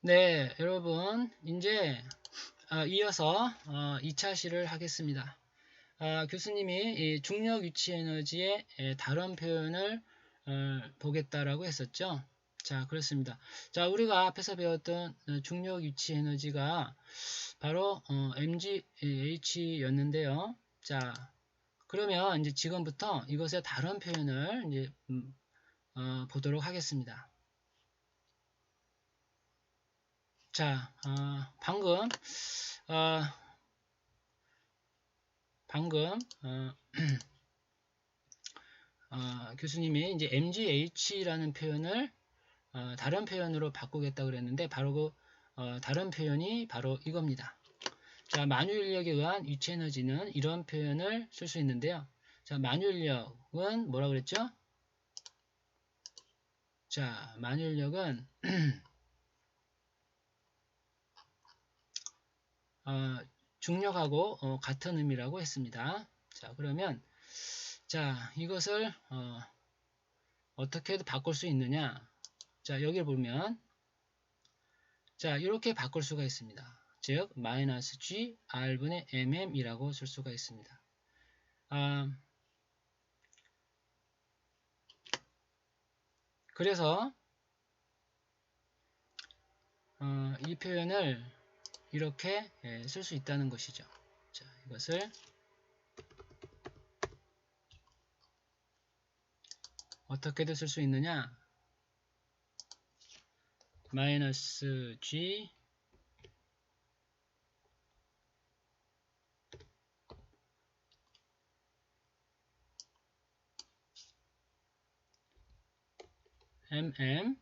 네, 여러분, 이제 이어서 2차 시를 하겠습니다. 교수님이 이 중력 위치 에너지의 다른 표현을 보겠다라고 했었죠. 자, 그렇습니다. 자, 우리가 앞에서 배웠던 중력 위치 에너지가 바로 mgH였는데요. 자, 그러면 이제 지금부터 이것의 다른 표현을 이제 보도록 하겠습니다. 자, 방금 교수님이 이제 mgh라는 표현을 다른 표현으로 바꾸겠다 그랬는데 바로 그 다른 표현이 바로 이겁니다. 자, 만유인력에 의한 위치 에너지는 이런 표현을 쓸 수 있는데요. 자, 만유인력은 뭐라 그랬죠? 자, 만유인력은 중력하고 같은 의미라고 했습니다. 자, 그러면 자, 이것을 어떻게 바꿀 수 있느냐? 자, 여기를 보면 자, 이렇게 바꿀 수가 있습니다. 즉, 마이너스 G R분의 mm이라고 쓸 수가 있습니다. 그래서 이 표현을 이렇게 쓸 수 있다는 것이죠. 자, 이것을 어떻게도 쓸 수 있느냐? 마이너스 G mm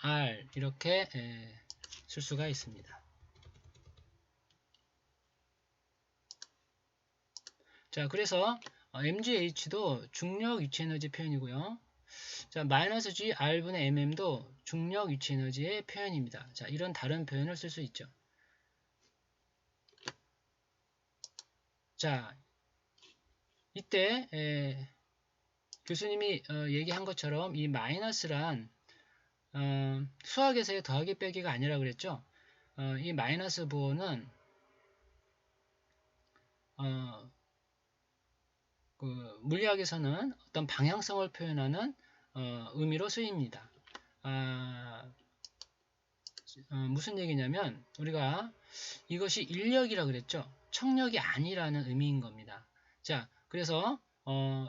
R 이렇게 쓸 수가 있습니다. 자, 그래서 mgh도 중력 위치 에너지 표현이고요. 자, 마이너스 G R분의 mm도 중력 위치 에너지의 표현입니다. 자, 이런 다른 표현을 쓸 수 있죠. 자, 이때 교수님이 얘기한 것처럼 이 마이너스란 수학에서의 더하기 빼기가 아니라 그랬죠. 이 마이너스 부호는 그 물리학에서는 어떤 방향성을 표현하는 의미로 쓰입니다. 무슨 얘기냐면 우리가 이것이 인력이라 그랬죠. 청력이 아니라는 의미인 겁니다. 자, 그래서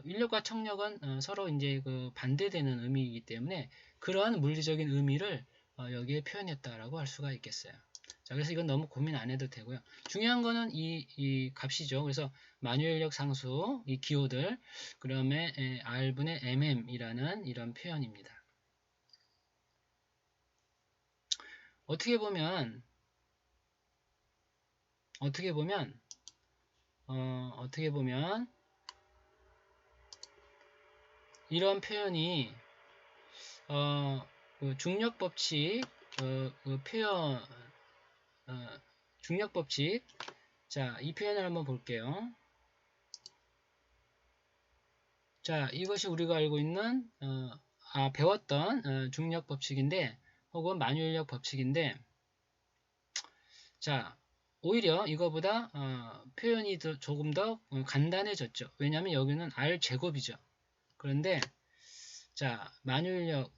인력과 청력은 서로 이제 그 반대되는 의미이기 때문에 그러한 물리적인 의미를 여기에 표현했다라고 할 수가 있겠어요. 자, 그래서 이건 너무 고민 안 해도 되고요. 중요한 거는 이 값이죠. 그래서 만유인력 상수, 이 기호들, 그다음에 R분의 mm이라는 이런 표현입니다. 어떻게 보면 이런 표현이 그 중력 법칙 표현 중력 법칙 자, 이 표현을 한번 볼게요. 자, 이것이 우리가 알고 있는 배웠던 중력 법칙인데 혹은 만유인력 법칙인데 자, 오히려 이거보다 표현이 조금 더 간단해졌죠. 왜냐하면 여기는 R제곱이죠. 그런데 자, 만유인력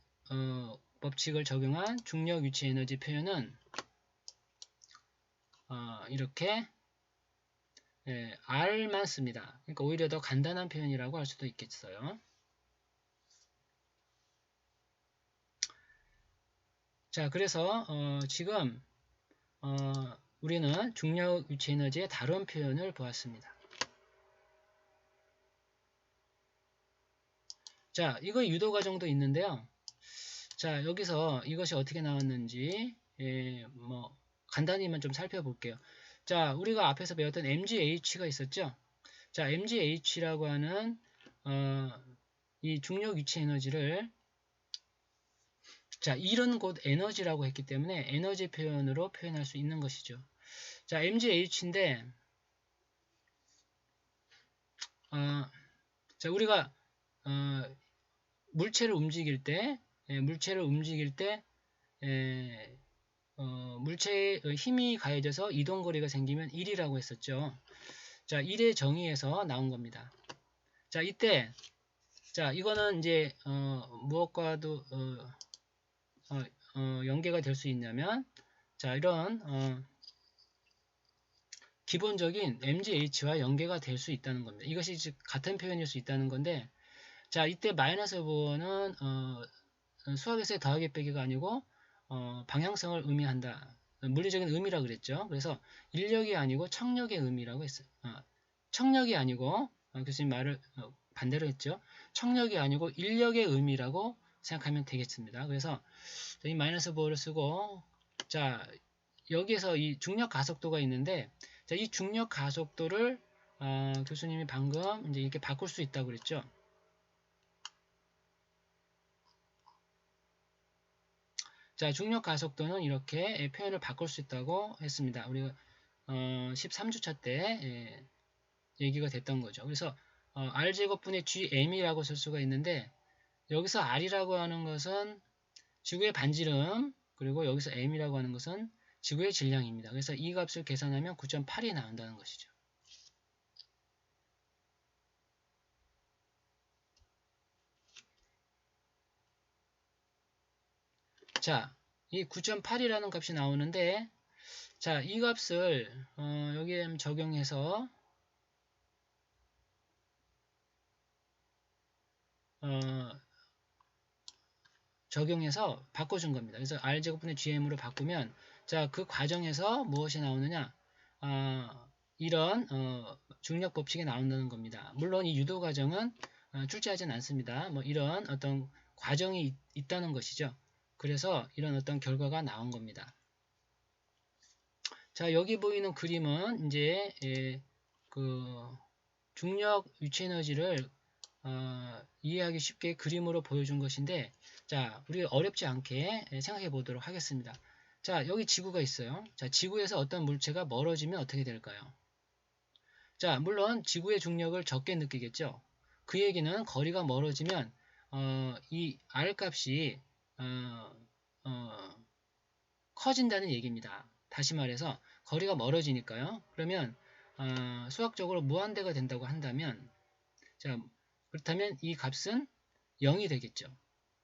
법칙을 적용한 중력 위치 에너지 표현은 이렇게 R만 씁니다. 그러니까 오히려 더 간단한 표현이라고 할 수도 있겠어요. 자, 그래서 지금 우리는 중력 위치 에너지의 다른 표현을 보았습니다. 자, 이거 유도 과정도 있는데요. 자, 여기서 이것이 어떻게 나왔는지 뭐 간단히만 좀 살펴볼게요. 자, 우리가 앞에서 배웠던 mgh가 있었죠. 자, mgh라고 하는 이 중력 위치 에너지를 자, 이런 곧 에너지라고 했기 때문에 에너지 표현으로 표현할 수 있는 것이죠. 자, mgh인데 자, 우리가 물체를 움직일 때, 물체의 힘이 가해져서 이동거리가 생기면 1이라고 했었죠. 자, 1의 정의에서 나온 겁니다. 자, 이때, 자, 이거는 이제, 무엇과도, 연계가 될 수 있냐면, 자, 이런, 기본적인 MGH와 연계가 될 수 있다는 겁니다. 이것이 즉 같은 표현일 수 있다는 건데, 자, 이때 마이너스 부호는, 수학에서의 더하기 빼기가 아니고, 방향성을 의미한다. 물리적인 의미라 그랬죠. 그래서 인력이 아니고 청력의 의미라고 했어요. 청력이 아니고, 교수님 말을 반대로 했죠. 청력이 아니고 인력의 의미라고 생각하면 되겠습니다. 그래서 이 마이너스 부호를 쓰고, 자, 여기에서 이 중력 가속도가 있는데, 자, 이 중력 가속도를 교수님이 방금 이제 이렇게 바꿀 수 있다고 그랬죠. 자, 중력 가속도는 이렇게 표현을 바꿀 수 있다고 했습니다. 우리가 13주차 때 얘기가 됐던 거죠. 그래서 R제곱분의 GM이라고 쓸 수가 있는데, 여기서 R이라고 하는 것은 지구의 반지름, 그리고 여기서 M이라고 하는 것은 지구의 질량입니다. 그래서 이 값을 계산하면 9.8이 나온다는 것이죠. 자, 이 9.8이라는 값이 나오는데, 자, 이 값을 여기에 적용해서 바꿔준 겁니다. 그래서 R제곱분의 GM으로 바꾸면, 자, 그 과정에서 무엇이 나오느냐? 이런 중력 법칙이 나온다는 겁니다. 물론 이 유도 과정은 출제하진 않습니다. 뭐 이런 어떤 과정이 있다는 것이죠. 그래서 이런 어떤 결과가 나온 겁니다. 자, 여기 보이는 그림은 이제 그 중력 위치 에너지를 이해하기 쉽게 그림으로 보여준 것인데, 자, 우리가 어렵지 않게 생각해 보도록 하겠습니다. 자, 여기 지구가 있어요. 자, 지구에서 어떤 물체가 멀어지면 어떻게 될까요? 자, 물론 지구의 중력을 적게 느끼겠죠. 그 얘기는 거리가 멀어지면 이 R 값이 커진다는 얘기입니다. 다시 말해서 거리가 멀어지니까요. 그러면 수학적으로 무한대가 된다고 한다면, 자, 그렇다면 이 값은 0이 되겠죠.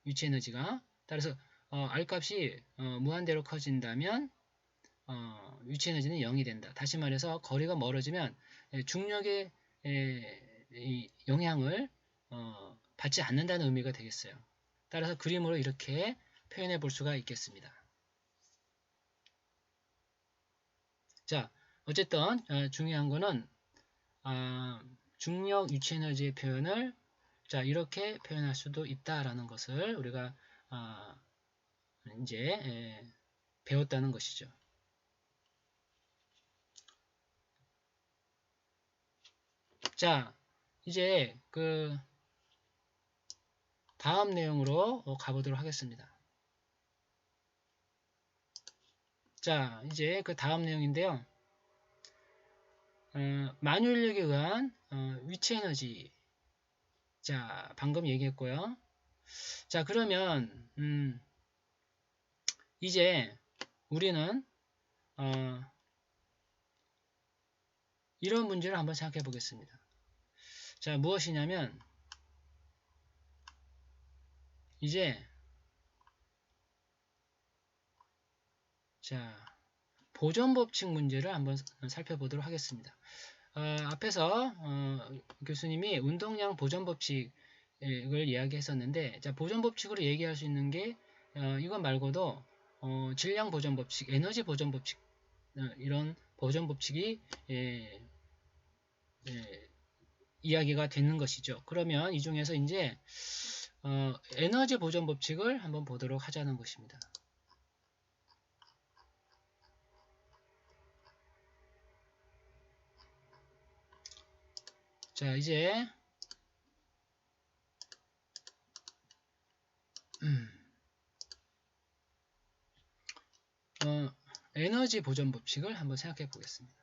위치 에너지가. 따라서 R 값이 무한대로 커진다면 위치 에너지는 0이 된다. 다시 말해서 거리가 멀어지면 중력의 영향을 받지 않는다는 의미가 되겠어요. 따라서 그림으로 이렇게 표현해 볼 수가 있겠습니다. 자, 어쨌든 중요한 거는 중력 위치 에너지의 표현을 자, 이렇게 표현할 수도 있다라는 것을 우리가 이제 배웠다는 것이죠. 자, 이제 그 다음 내용으로 가보도록 하겠습니다. 자, 이제 그 다음 내용인데요. 만유인력에 의한 위치 에너지. 자, 방금 얘기했고요. 자, 그러면 이제 우리는 이런 문제를 한번 생각해 보겠습니다. 자, 무엇이냐면 이제 자, 보존법칙 문제를 한번 살펴보도록 하겠습니다. 앞에서 교수님이 운동량 보존법칙을 이야기했었는데, 자, 보존법칙으로 얘기할 수 있는 게 이것 말고도 질량 보존법칙, 에너지 보존법칙 이런 보존법칙이 이야기가 되는 것이죠. 그러면 이 중에서 이제 에너지 보존법칙을 한번 보도록 하자는 것입니다. 자, 이제 에너지 보존 법칙을 한번 생각해 보겠습니다.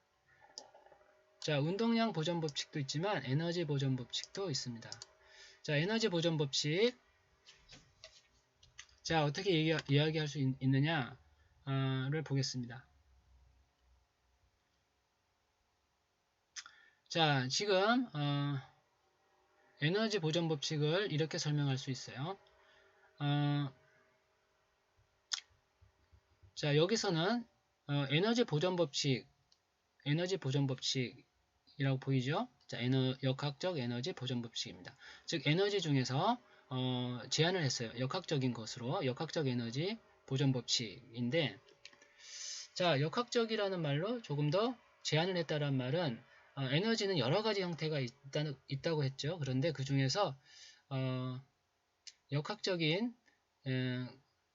자, 운동량 보존 법칙도 있지만 에너지 보존 법칙도 있습니다. 자, 에너지 보존 법칙. 자, 어떻게 이야기할 수 있느냐를 보겠습니다. 자, 지금 에너지 보존 법칙을 이렇게 설명할 수 있어요. 자, 여기서는 에너지 보존 법칙이라고 보이죠? 자, 역학적 에너지 보존 법칙입니다. 즉, 에너지 중에서 제한을 했어요. 역학적인 것으로 역학적 에너지 보존 법칙인데, 자, 역학적이라는 말로 조금 더 제한을 했다는 말은 에너지는 여러 가지 형태가 있다고 했죠. 그런데 그 중에서 역학적인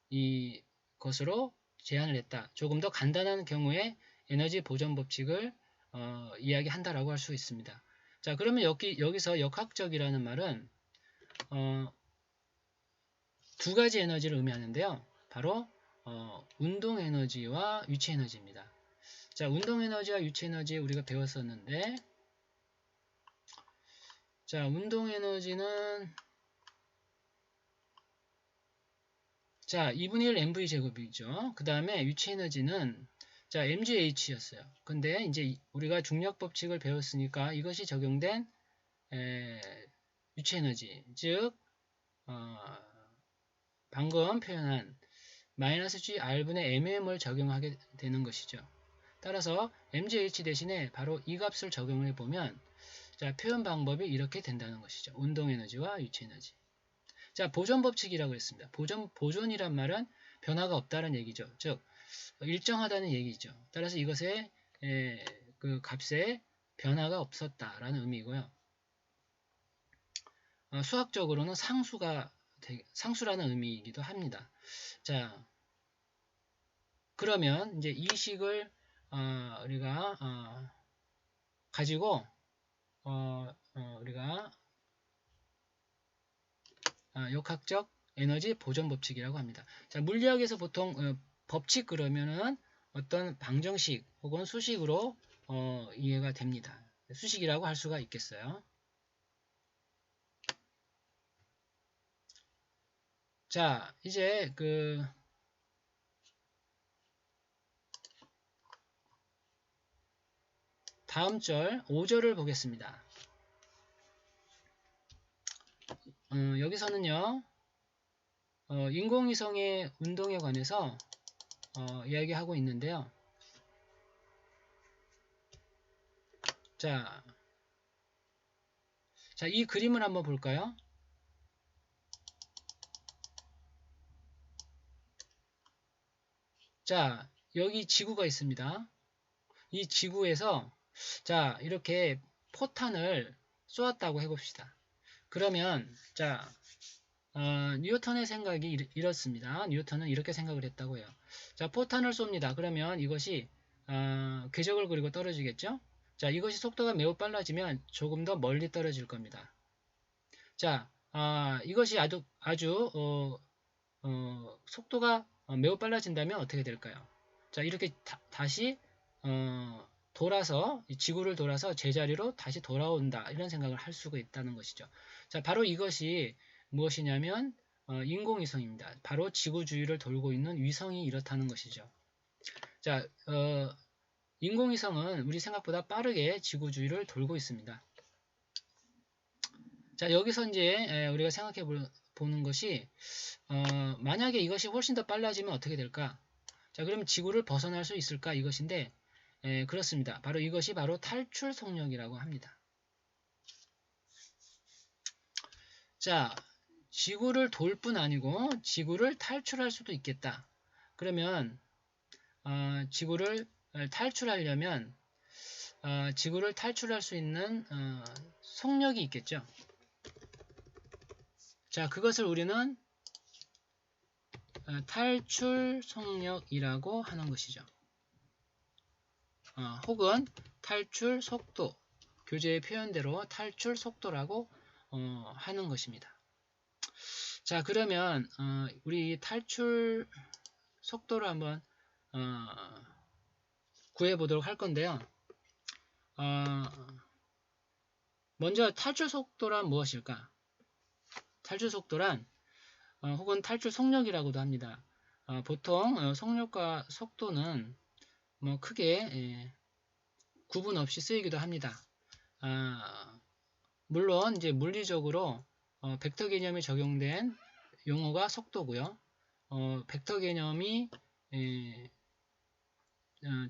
이 것으로 제한을 했다. 조금 더 간단한 경우에 에너지 보존 법칙을 이야기한다라고 할 수 있습니다. 자, 그러면 여기서 역학적이라는 말은 두 가지 에너지를 의미하는데요. 바로 운동 에너지와 유체 에너지입니다. 자, 운동 에너지와 유체 에너지 우리가 배웠었는데, 자, 운동 에너지는 자, 2분의 1 mv 제곱이죠. 그 다음에 유체 에너지는 자, mgh였어요. 근데 이제 우리가 중력 법칙을 배웠으니까 이것이 적용된 유체 에너지, 즉 방금 표현한 마이너스 g r분의 mm을 적용하게 되는 것이죠. 따라서 mgh 대신에 바로 이 값을 적용해 보면 자, 표현 방법이 이렇게 된다는 것이죠. 운동 에너지와 유체 에너지. 자, 보존 법칙이라고 했습니다. 보존이란 말은 변화가 없다는 얘기죠. 즉, 일정하다는 얘기죠. 따라서 이것의 그 값에 변화가 없었다라는 의미이고요. 수학적으로는 상수라는 의미이기도 합니다. 자, 그러면 이제 이 식을 우리가 가지고 우리가 역학적 에너지 보존 법칙이라고 합니다. 자, 물리학에서 보통 법칙 그러면은 어떤 방정식 혹은 수식으로 이해가 됩니다. 수식이라고 할 수가 있겠어요. 자, 이제 그 다음 절 5절을 보겠습니다. 여기서는요, 인공위성의 운동에 관해서 이야기하고 있는데요. 자, 이 그림을 한번 볼까요? 자, 여기 지구가 있습니다. 이 지구에서 자, 이렇게 포탄을 쏘았다고 해봅시다. 그러면 자, 뉴턴의 생각이 이렇습니다. 뉴턴은 이렇게 생각을 했다고 해요. 자, 포탄을 쏩니다. 그러면 이것이 궤적을 그리고 떨어지겠죠? 자, 이것이 속도가 매우 빨라지면 조금 더 멀리 떨어질 겁니다. 자, 이것이 아주 속도가 매우 빨라진다면 어떻게 될까요? 자, 이렇게 다시 돌아서 지구를 돌아서 제자리로 다시 돌아온다, 이런 생각을 할 수가 있다는 것이죠. 자, 바로 이것이 무엇이냐면 인공위성입니다. 바로 지구 주위를 돌고 있는 위성이 이렇다는 것이죠. 자, 인공위성은 우리 생각보다 빠르게 지구 주위를 돌고 있습니다. 자, 여기서 이제 우리가 생각해 보는 것이 만약에 이것이 훨씬 더 빨라지면 어떻게 될까? 자, 그럼 지구를 벗어날 수 있을까? 이것인데 그렇습니다. 바로 이것이 바로 탈출 속력이라고 합니다. 자, 지구를 돌 뿐 아니고 지구를 탈출할 수도 있겠다. 그러면 지구를 탈출하려면 지구를 탈출할 수 있는 속력이 있겠죠. 자, 그것을 우리는 탈출 속력이라고 하는 것이죠. 혹은 탈출 속도, 교재의 표현대로 탈출 속도라고 하는 것입니다. 자, 그러면 우리 탈출 속도를 한번 구해 보도록 할 건데요. 먼저 탈출 속도란 무엇일까? 탈출 속도란 혹은 탈출 속력이라고도 합니다. 보통 속력과 속도는 뭐 크게 구분 없이 쓰이기도 합니다. 물론 이제 물리적으로 벡터 개념이 적용된 용어가 속도고요. 벡터 개념이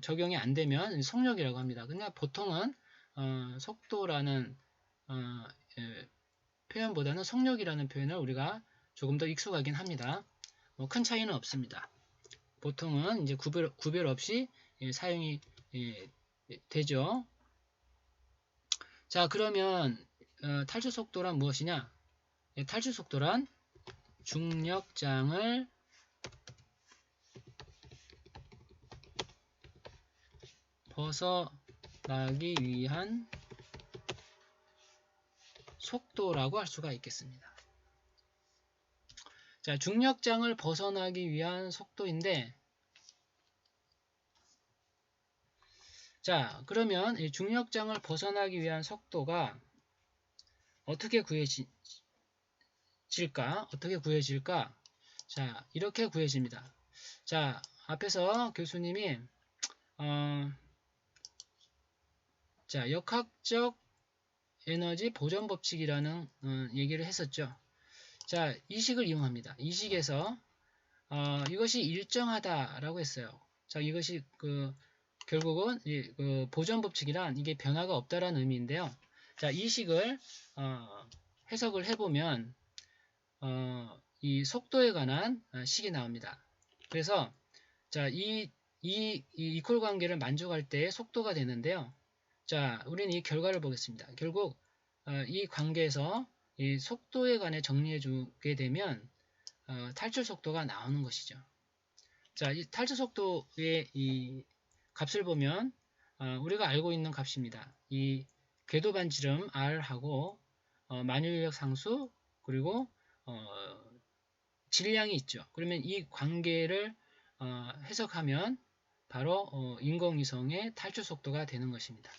적용이 안 되면 속력이라고 합니다. 그러나 보통은 속도라는 표현보다는 속력이라는 표현을 우리가 조금 더 익숙하긴 합니다. 큰 차이는 없습니다. 보통은 이제 구별 없이 사용이 되죠. 자, 그러면 탈출 속도란 무엇이냐? 탈출 속도란 중력장을 벗어나기 위한 속도라고 할 수가 있겠습니다. 자, 중력장을 벗어나기 위한 속도인데, 자, 그러면 이 중력장을 벗어나기 위한 속도가 어떻게 구해질까? 어떻게 구해질까? 자, 이렇게 구해집니다. 자, 앞에서 교수님이 자, 역학적 에너지 보존 법칙이라는 얘기를 했었죠. 자, 이 식을 이용합니다. 이 식에서 이것이 일정하다라고 했어요. 자, 이것이 결국은 그 보존 법칙이란 이게 변화가 없다라는 의미인데요. 자, 이 식을 해석을 해보면 이 속도에 관한 식이 나옵니다. 그래서 자, 이 이퀄 관계를 만족할 때 속도가 되는데요. 자, 우리는 이 결과를 보겠습니다. 결국 이 관계에서 이 속도에 관해 정리해 주게 되면 탈출 속도가 나오는 것이죠. 자, 이 탈출 속도의 이 값을 보면 우리가 알고 있는 값입니다. 이 궤도 반지름 R하고 만유인력 상수 그리고 질량이 있죠. 그러면 이 관계를 해석하면 바로 인공위성의 탈출 속도가 되는 것입니다.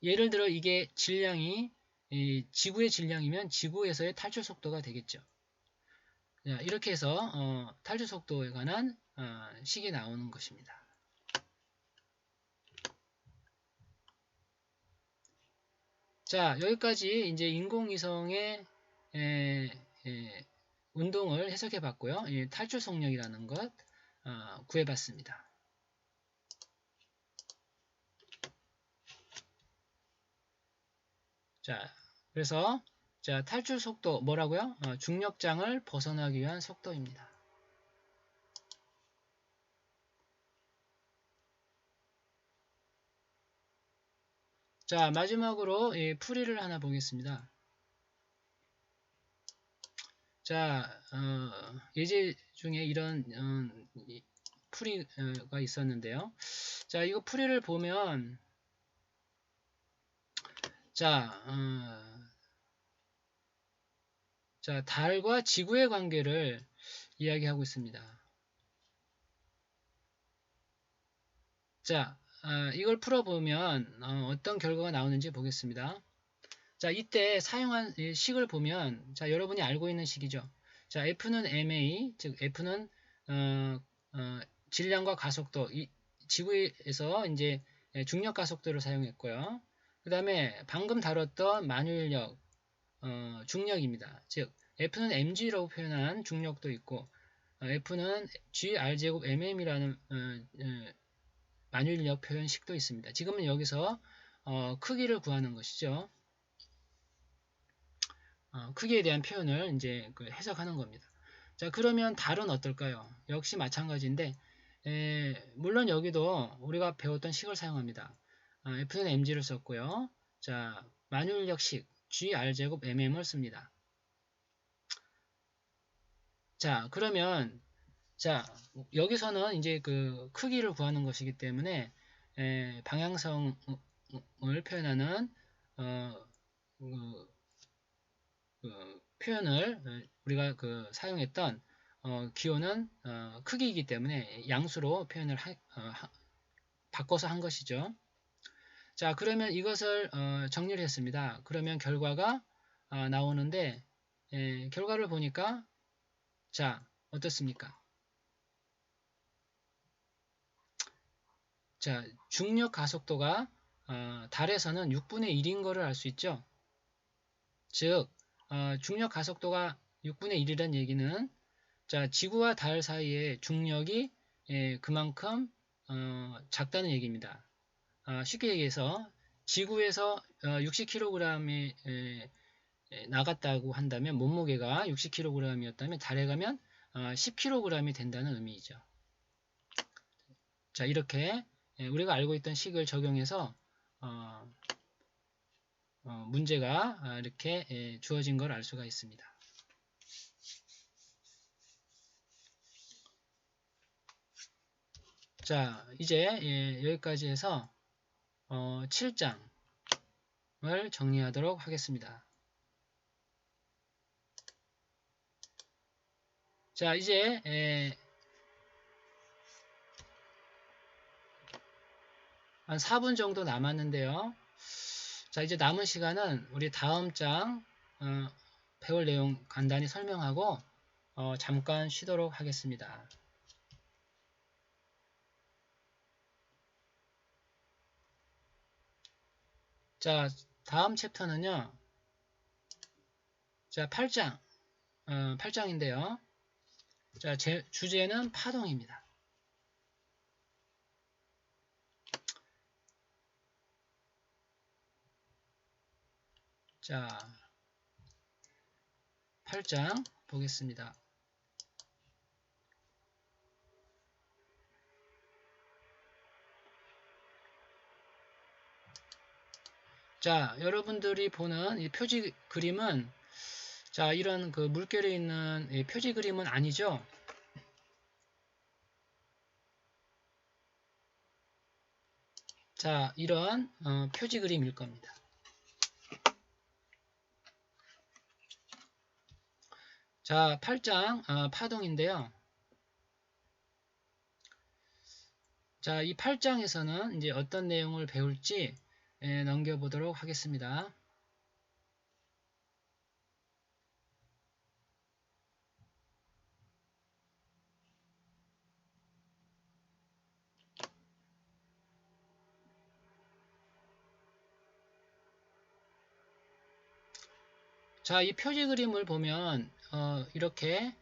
예를 들어 이게 질량이 지구의 질량이면 지구에서의 탈출 속도가 되겠죠. 자, 이렇게 해서 탈출 속도에 관한 식이 나오는 것입니다. 자, 여기까지 이제 인공위성의 운동을 해석해 봤고요. 탈출 속력이라는 것 구해 봤습니다. 자, 그래서 자, 탈출 속도 뭐라고요? 중력장을 벗어나기 위한 속도입니다. 자, 마지막으로 풀이를 하나 보겠습니다. 자, 예제 중에 이런 풀이가 있었는데요. 자, 이거 풀이를 보면 자, 자, 달과 지구의 관계를 이야기하고 있습니다. 자, 이걸 풀어보면 어떤 결과가 나오는지 보겠습니다. 자, 이때 사용한 식을 보면 자, 여러분이 알고 있는 식이죠. 자, F는 ma, 즉 F는 질량과 가속도, 지구에서 이제 중력 가속도를 사용했고요. 그 다음에 방금 다뤘던 만유인력 중력입니다. 즉 F는 mg라고 표현한 중력도 있고 F는 gr제곱 mm이라는 만유인력 표현식도 있습니다. 지금은 여기서 크기를 구하는 것이죠. 크기에 대한 표현을 이제 해석하는 겁니다. 자, 그러면 달은 어떨까요? 역시 마찬가지인데 물론 여기도 우리가 배웠던 식을 사용합니다. F는 mg를 썼고요. 자, 만유인력식 gr제곱 mm을 씁니다. 자, 그러면 자, 여기서는 이제 그 크기를 구하는 것이기 때문에 방향성을 표현하는 표현을 우리가 사용했던 기호는 크기이기 때문에 양수로 표현을 바꿔서 한 것이죠. 자, 그러면 이것을 정리를 했습니다. 그러면 결과가 나오는데 결과를 보니까 자 어떻습니까? 자 중력 가속도가 달에서는 6분의 1인 거를 알 수 있죠. 즉 중력 가속도가 6분의 1이란 얘기는 자 지구와 달 사이의 중력이 그만큼 작다는 얘기입니다. 쉽게 얘기해서 지구에서 60kg이 나갔다고 한다면 몸무게가 60kg이었다면 달에 가면 10kg이 된다는 의미이죠. 자 이렇게 우리가 알고 있던 식을 적용해서 문제가 이렇게 주어진 걸 알 수가 있습니다. 자 이제 여기까지 해서 7장을 정리하도록 하겠습니다. 자 이제 한 4분 정도 남았는데요. 자 이제 남은 시간은 우리 다음 장 배울 내용 간단히 설명하고 잠깐 쉬도록 하겠습니다. 자 다음 챕터는요. 자 8장 8장인데요. 자 주제는 파동입니다. 자 8장 보겠습니다. 자 여러분들이 보는 이 표지 그림은 자 이런 그 물결에 있는 표지 그림은 아니죠. 자 이런 표지 그림일 겁니다. 자 8장 파동인데요. 자 이 8장에서는 이제 어떤 내용을 배울지 넘겨보도록 하겠습니다. 자, 이 표지 그림을 보면 이렇게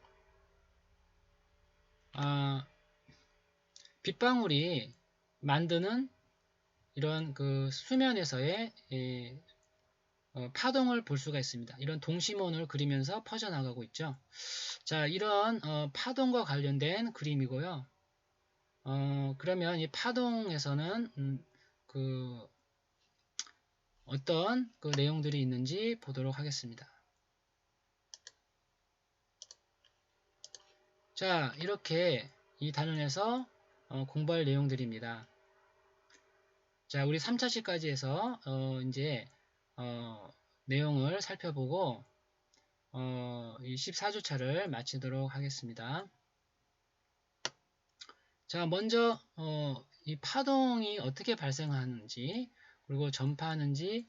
빗방울이 만드는 이런 그 수면에서의 파동을 볼 수가 있습니다. 이런 동심원을 그리면서 퍼져나가고 있죠. 자, 이런 파동과 관련된 그림이고요. 그러면 이 파동에서는 그 어떤 그 내용들이 있는지 보도록 하겠습니다. 자, 이렇게 이 단원에서 공부할 내용들입니다. 자, 우리 3차시까지 해서 이제 내용을 살펴보고 이 14주차를 마치도록 하겠습니다. 자, 먼저 이 파동이 어떻게 발생하는지 그리고 전파하는지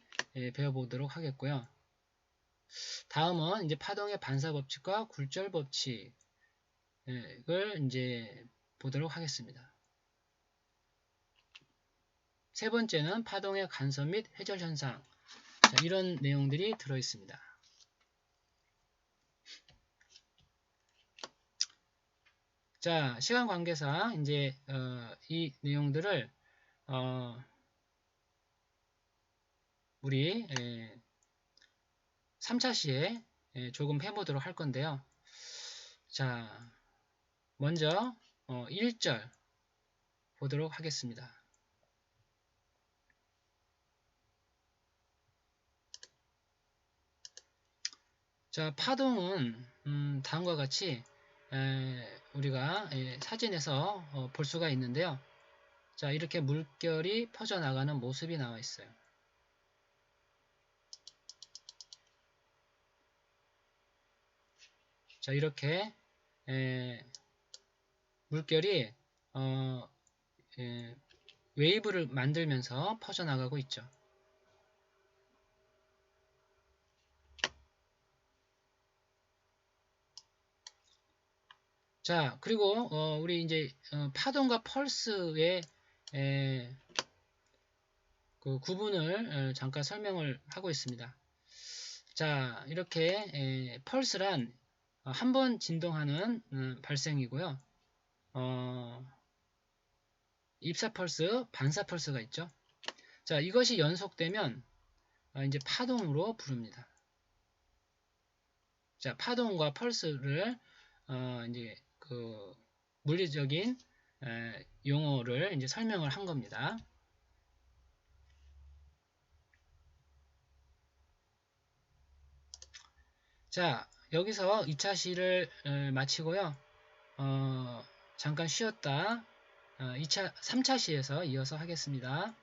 배워보도록 하겠고요. 다음은 이제 파동의 반사 법칙과 굴절 법칙을 이제 보도록 하겠습니다. 세 번째는 파동의 간섭 및 회절 현상. 자, 이런 내용들이 들어 있습니다. 자, 시간 관계상 이제 이 내용들을 우리 3차 시에 조금 해보도록 할 건데요. 자, 먼저 1절 보도록 하겠습니다. 자, 파동은 다음과 같이 우리가 사진에서 볼 수가 있는데요. 자, 이렇게 물결이 퍼져나가는 모습이 나와 있어요. 자, 이렇게 물결이 웨이브를 만들면서 퍼져나가고 있죠. 자, 그리고 우리 이제 파동과 펄스의 그 구분을 잠깐 설명을 하고 있습니다. 자, 이렇게 펄스란 한 번 진동하는 발생이고요. 입사 펄스, 반사 펄스가 있죠. 자, 이것이 연속되면 이제 파동으로 부릅니다. 자, 파동과 펄스를 이제 그 물리적인 용어를 이제 설명을 한 겁니다. 자, 여기서 2차 시를 마치고요. 잠깐 쉬었다 3차 시에서 이어서 하겠습니다.